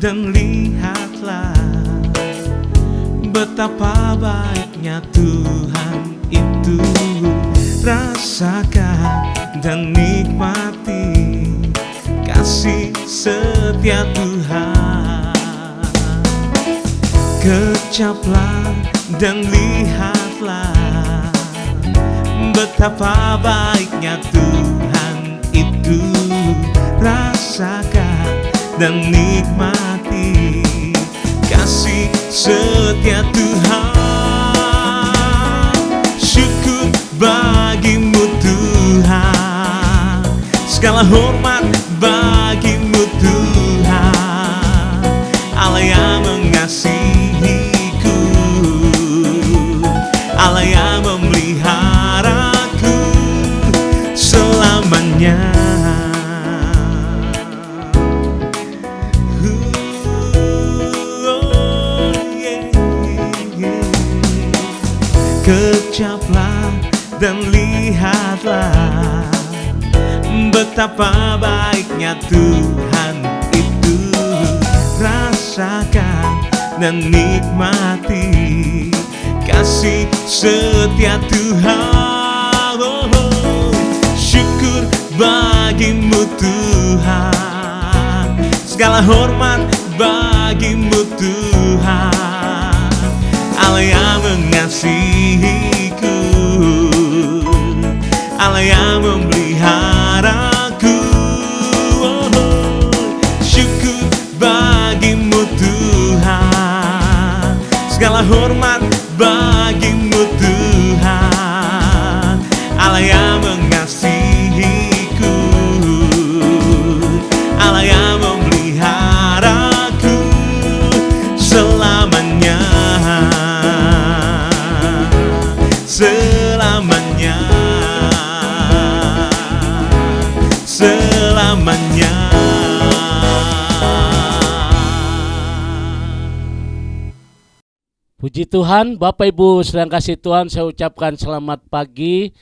dan lihatlah betapa baiknya Tuhan itu. Rasakan dan nikmati kasih setia Tuhan. Kecaplah dan lihatlah betapa baiknya Tuhan itu. Rasakan dan nikmati kasih setia Tuhan. Syukur bagimu Tuhan, segala hormat bagimu Tuhan, Allah yang mengasihiku, Allah yang memeliharaku selamanya. Kecaplah dan lihatlah betapa baiknya Tuhan itu. Rasakan dan nikmati kasih setia Tuhan. Syukur bagimu Tuhan, segala hormat bagimu Tuhan, Allah yang mengasihiku, Allah yang memeliharaku. Syukur bagimu Tuhan, segala hormat bagimu Tuhan, Allah yang mengasihiku, Allah yang memeliharaku selamanya. Selamanya, selamanya. Puji Tuhan, Bapak Ibu sedang kasih Tuhan, saya ucapkan selamat pagi.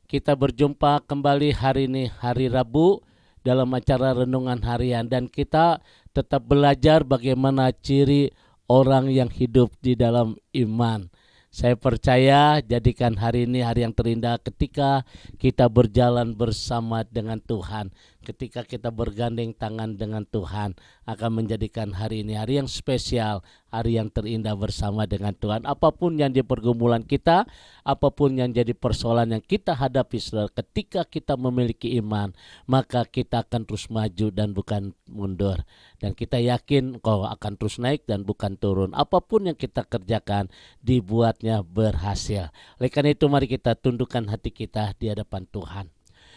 Kita berjumpa kembali hari ini, hari Rabu, dalam acara Renungan Harian. Dan kita tetap belajar bagaimana ciri orang yang hidup di dalam iman. Saya percaya jadikan hari ini hari yang terindah ketika kita berjalan bersama dengan Tuhan. Ketika kita bergandeng tangan dengan Tuhan, akan menjadikan hari ini hari yang spesial, hari yang terindah bersama dengan Tuhan. Apapun yang di pergumulan kita, apapun yang jadi persoalan yang kita hadapi, saudara, ketika kita memiliki iman, maka kita akan terus maju dan bukan mundur. Dan kita yakin kau akan terus naik dan bukan turun. Apapun yang kita kerjakan, dibuatnya berhasil. Oleh karena itu mari kita tundukkan hati kita di hadapan Tuhan.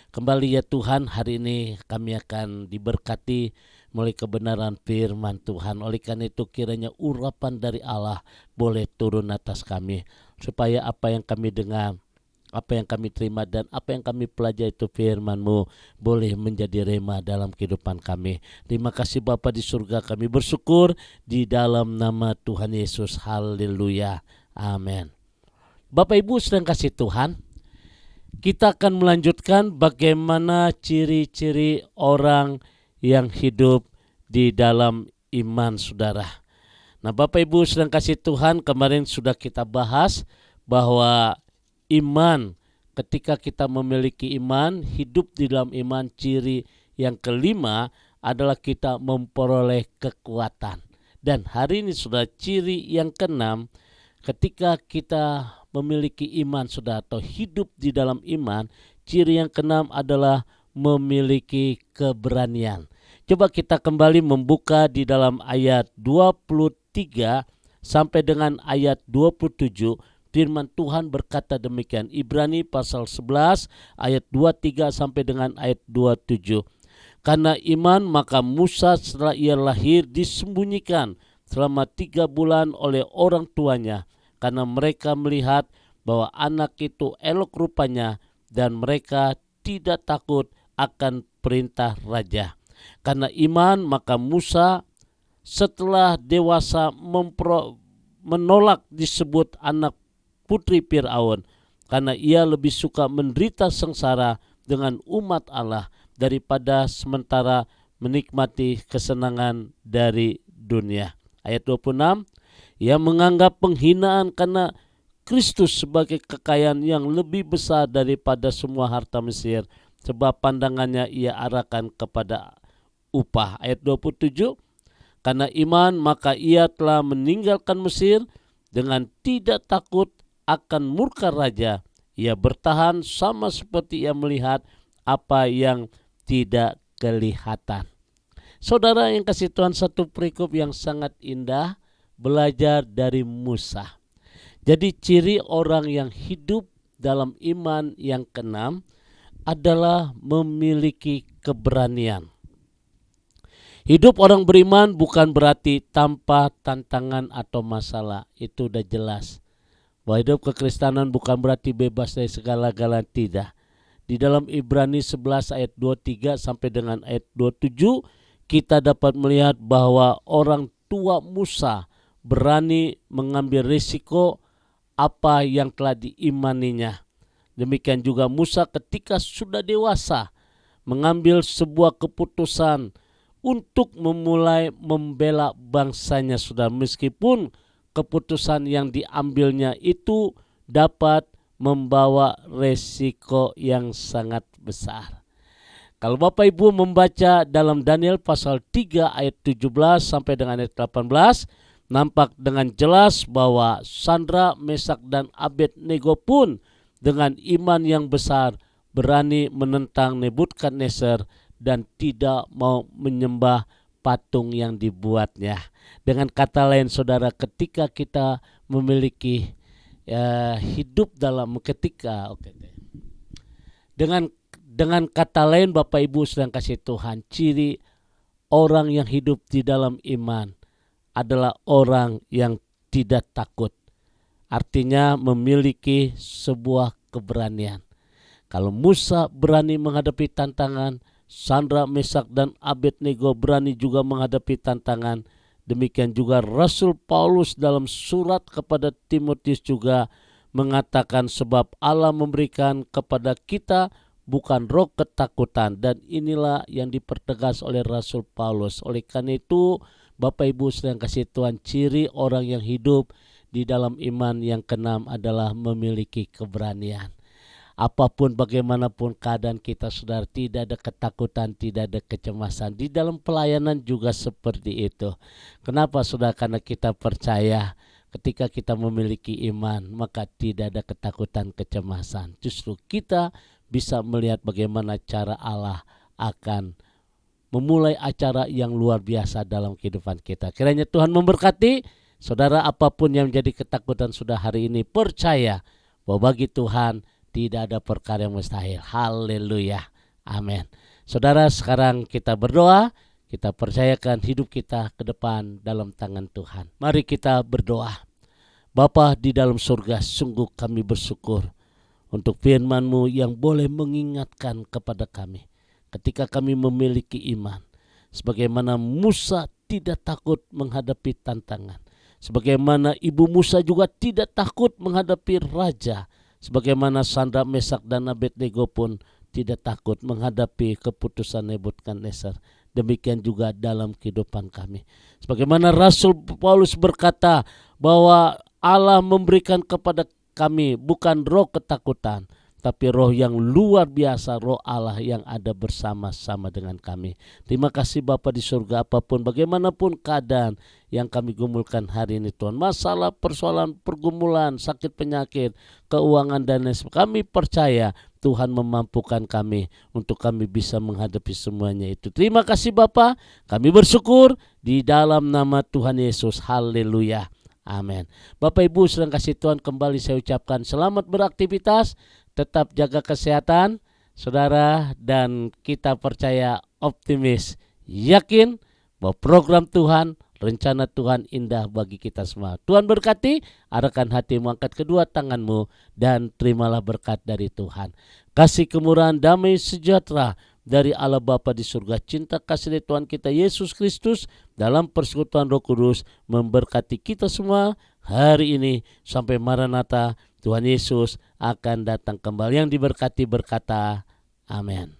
Kembali ya Tuhan, hari ini kami akan diberkati melalui kebenaran firman Tuhan. Oleh karena itu kiranya urapan dari Allah boleh turun atas kami, supaya apa yang kami dengar, apa yang kami terima dan apa yang kami pelajari itu firman-Mu boleh menjadi rema dalam kehidupan kami. Terima kasih Bapa di surga, kami bersyukur di dalam nama Tuhan Yesus. Haleluya. Amin. Bapak Ibu sedang kasih Tuhan, kita akan melanjutkan bagaimana ciri-ciri orang yang hidup di dalam iman, saudara. Nah, Bapak Ibu sedang kasih Tuhan, kemarin sudah kita bahas bahwa iman, ketika kita memiliki iman, hidup di dalam iman, ciri yang kelima adalah kita memperoleh kekuatan. Dan hari ini sudah ciri yang keenam, ketika kita memiliki iman, saudara, atau hidup di dalam iman, ciri yang keenam adalah memiliki keberanian. Coba kita kembali membuka di dalam ayat 23 sampai dengan ayat 27. Firman Tuhan berkata demikian. Ibrani pasal 11 ayat 23 sampai dengan ayat 27. Karena iman maka Musa setelah ia lahir disembunyikan selama 3 bulan oleh orang tuanya, karena mereka melihat bahwa anak itu elok rupanya dan mereka tidak takut akan perintah raja. Karena iman maka Musa setelah dewasa menolak disebut anak putri Firaun, karena ia lebih suka menderita sengsara dengan umat Allah daripada sementara menikmati kesenangan dari dunia. Ayat 26, ia menganggap penghinaan karena Kristus sebagai kekayaan yang lebih besar daripada semua harta Mesir, sebab pandangannya ia arahkan kepada upah. Ayat 27, karena iman maka ia telah meninggalkan Mesir dengan tidak takut akan murka raja. Ia bertahan sama seperti ia melihat apa yang tidak kelihatan. Saudara yang kasih Tuhan, satu perikop yang sangat indah, belajar dari Musa. Jadi ciri orang yang hidup dalam iman yang keenam adalah memiliki keberanian. Hidup orang beriman bukan berarti tanpa tantangan atau masalah. Itu udah jelas. Bahwa hidup kekristenan bukan berarti bebas dari segala-galanya, tidak. Di dalam Ibrani 11 ayat 23 sampai dengan ayat 27, kita dapat melihat bahwa orang tua Musa berani mengambil risiko apa yang telah diimaninya. Demikian juga Musa ketika sudah dewasa mengambil sebuah keputusan untuk memulai membela bangsanya, saudara, meskipun keputusan yang diambilnya itu dapat membawa resiko yang sangat besar. Kalau Bapak Ibu membaca dalam Daniel pasal 3 ayat 17 sampai dengan ayat 18, nampak dengan jelas bahwa Sandra, Mesak dan Abednego pun dengan iman yang besar berani menentang Nebukadnezar dan tidak mau menyembah patung yang dibuatnya. Dengan kata lain, saudara, ketika kita memiliki hidup dalam dengan kata lain, Bapak Ibu sedang kasih Tuhan, ciri orang yang hidup di dalam iman adalah orang yang tidak takut. Artinya memiliki sebuah keberanian. Kalau Musa berani menghadapi tantangan, Sandra, Mesak dan Abednego berani juga menghadapi tantangan. Demikian juga Rasul Paulus dalam surat kepada Timotius juga mengatakan, sebab Allah memberikan kepada kita bukan roh ketakutan, dan inilah yang dipertegas oleh Rasul Paulus. Oleh karena itu, Bapak Ibu sedang kasih Tuhan, ciri orang yang hidup di dalam iman yang keenam adalah memiliki keberanian. Apapun bagaimanapun keadaan kita, saudara, tidak ada ketakutan, tidak ada kecemasan. Di dalam pelayanan juga seperti itu. Kenapa, saudara? Karena kita percaya ketika kita memiliki iman, maka tidak ada ketakutan, kecemasan. Justru kita bisa melihat bagaimana cara Allah akan memulai acara yang luar biasa dalam kehidupan kita. Kiranya Tuhan memberkati saudara. Apapun yang menjadi ketakutan sudah hari ini, percaya bahwa bagi Tuhan tidak ada perkara yang mustahil. Haleluya. Amin. Saudara, sekarang kita berdoa. Kita percayakan hidup kita ke depan dalam tangan Tuhan. Mari kita berdoa. Bapa di dalam surga, sungguh kami bersyukur untuk firman-Mu yang boleh mengingatkan kepada kami ketika kami memiliki iman. Sebagaimana Musa tidak takut menghadapi tantangan, sebagaimana ibu Musa juga tidak takut menghadapi raja, sebagaimana Sandra, Mesak dan Abednego pun tidak takut menghadapi keputusan Nebukadnezar. Demikian juga dalam kehidupan kami. Sebagaimana Rasul Paulus berkata bahwa Allah memberikan kepada kami bukan roh ketakutan, tapi roh yang luar biasa, roh Allah yang ada bersama-sama dengan kami. Terima kasih Bapa di surga, apapun bagaimanapun keadaan yang kami gumulkan hari ini Tuhan, masalah, persoalan, pergumulan, sakit, penyakit, keuangan dan lain sebagainya, kami percaya Tuhan memampukan kami untuk kami bisa menghadapi semuanya itu. Terima kasih Bapa, kami bersyukur di dalam nama Tuhan Yesus. Haleluya. Amin. Bapak Ibu sedang kasih Tuhan, kembali saya ucapkan selamat beraktivitas, tetap jaga kesehatan saudara, dan kita percaya, optimis, yakin bahwa program Tuhan, rencana Tuhan indah bagi kita semua. Tuhan berkati, arahkan hatimu, angkat kedua tanganmu dan terimalah berkat dari Tuhan. Kasih, kemurahan, damai, sejahtera dari Allah Bapa di surga, cinta kasih dari Tuhan kita Yesus Kristus dalam persekutuan Roh Kudus memberkati kita semua hari ini sampai Maranatha. Tuhan Yesus akan datang kembali. Yang diberkati berkata amin.